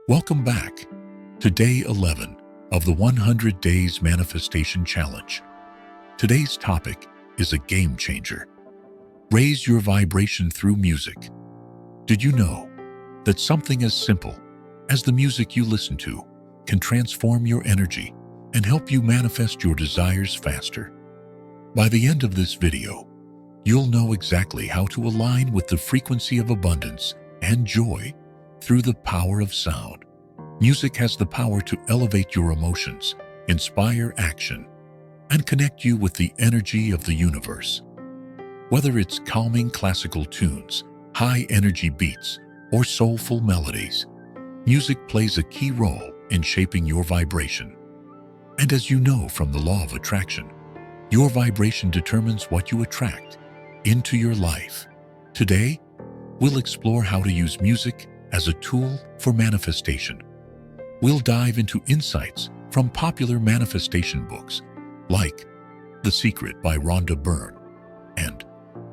Welcome back to day 11 of the 100 Days Manifestation Challenge. Today's topic is a game changer. Raise your vibration through music. Did you know that something as simple as the music you listen to can transform your energy and help you manifest your desires faster? By the end of this video, you'll know exactly how to align with the frequency of abundance and joy through the power of sound. Music has the power to elevate your emotions, inspire action, and connect you with the energy of the universe. Whether it's calming classical tunes, high-energy beats, or soulful melodies, music plays a key role in shaping your vibration. And as you know from the law of attraction, your vibration determines what you attract into your life. Today, we'll explore how to use music as a tool for manifestation. We'll dive into insights from popular manifestation books like The Secret by Rhonda Byrne and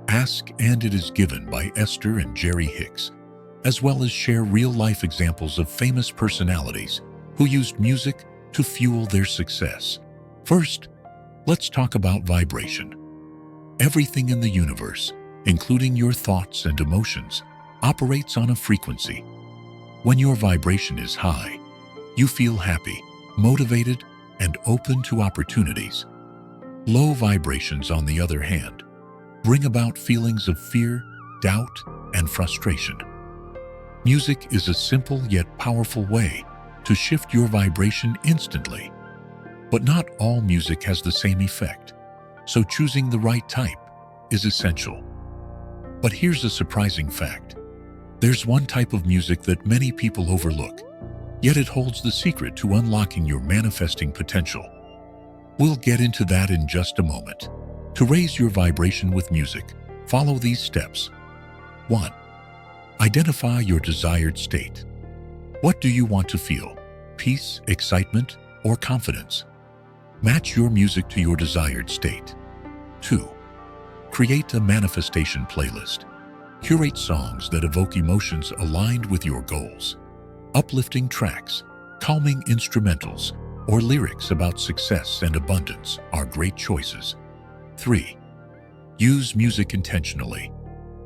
Ask and It Is Given by Esther and Jerry Hicks, as well as share real-life examples of famous personalities who used music to fuel their success. First, let's talk about vibration. Everything in the universe, including your thoughts and emotions, operates on a frequency. When your vibration is high, you feel happy, motivated, and open to opportunities. Low vibrations, on the other hand, bring about feelings of fear, doubt, and frustration. Music is a simple yet powerful way to shift your vibration instantly. But not all music has the same effect, so choosing the right type is essential. But here's a surprising fact. There's one type of music that many people overlook, yet it holds the secret to unlocking your manifesting potential. We'll get into that in just a moment. To raise your vibration with music, follow these steps. 1. Identify your desired state. What do you want to feel? Peace, excitement, or confidence? Match your music to your desired state. 2. Create a manifestation playlist. Curate songs that evoke emotions aligned with your goals. Uplifting tracks, calming instrumentals, or lyrics about success and abundance are great choices. 3. Use music intentionally.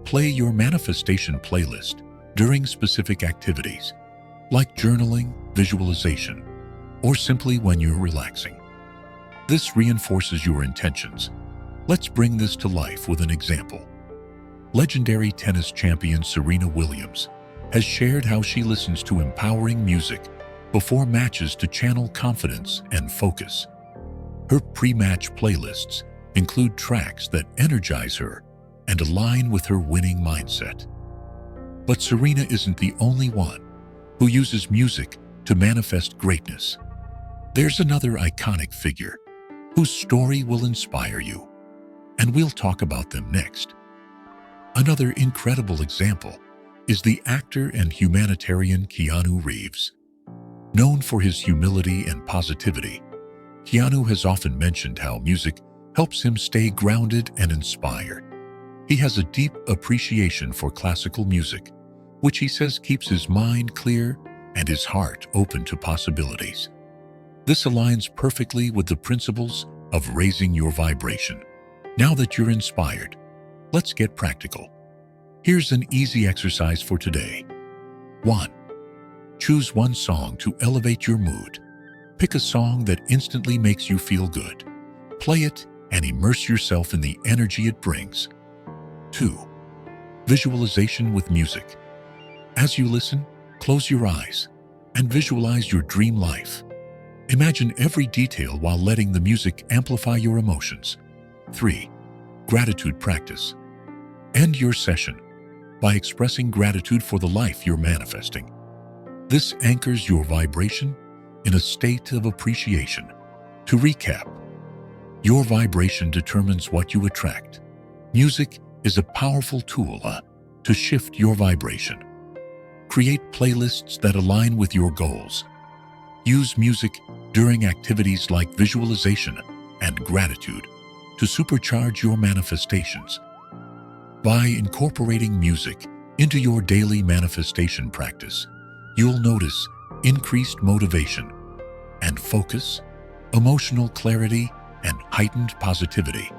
Play your manifestation playlist during specific activities, like journaling, visualization, or simply when you're relaxing. This reinforces your intentions. Let's bring this to life with an example. Legendary tennis champion Serena Williams has shared how she listens to empowering music before matches to channel confidence and focus. Her pre-match playlists include tracks that energize her and align with her winning mindset. But Serena isn't the only one who uses music to manifest greatness. There's another iconic figure whose story will inspire you, and we'll talk about them next. Another incredible example is the actor and humanitarian Keanu Reeves. Known for his humility and positivity, Keanu has often mentioned how music helps him stay grounded and inspired. He has a deep appreciation for classical music, which he says keeps his mind clear and his heart open to possibilities. This aligns perfectly with the principles of raising your vibration. Now that you're inspired, let's get practical. Here's an easy exercise for today. 1. Choose one song to elevate your mood. Pick a song that instantly makes you feel good. Play it and immerse yourself in the energy it brings. 2. Visualization with music. As you listen, close your eyes and visualize your dream life. Imagine every detail while letting the music amplify your emotions. 3. Gratitude practice. End your session by expressing gratitude for the life you're manifesting. This anchors your vibration in a state of appreciation. To recap, your vibration determines what you attract. Music is a powerful tool to shift your vibration. Create playlists that align with your goals. Use music during activities like visualization and gratitude to supercharge your manifestations. By incorporating music into your daily manifestation practice, you'll notice increased motivation and focus, emotional clarity and heightened positivity,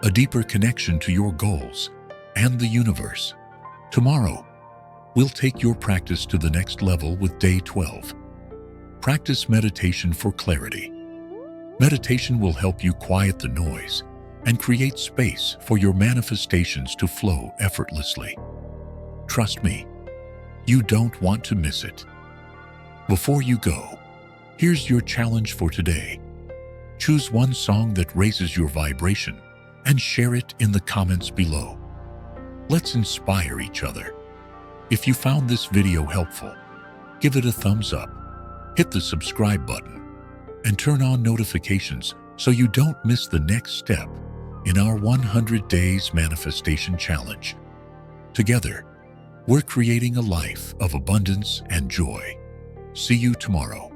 a deeper connection to your goals and the universe. Tomorrow, we'll take your practice to the next level with day 12. Practice meditation for clarity. Meditation will help you quiet the noise and create space for your manifestations to flow effortlessly. Trust me, you don't want to miss it. Before you go, here's your challenge for today. Choose one song that raises your vibration and share it in the comments below. Let's inspire each other. If you found this video helpful, give it a thumbs up, hit the subscribe button, and turn on notifications so you don't miss the next step in our 100 Days Manifestation Challenge. Together, we're creating a life of abundance and joy. See you tomorrow.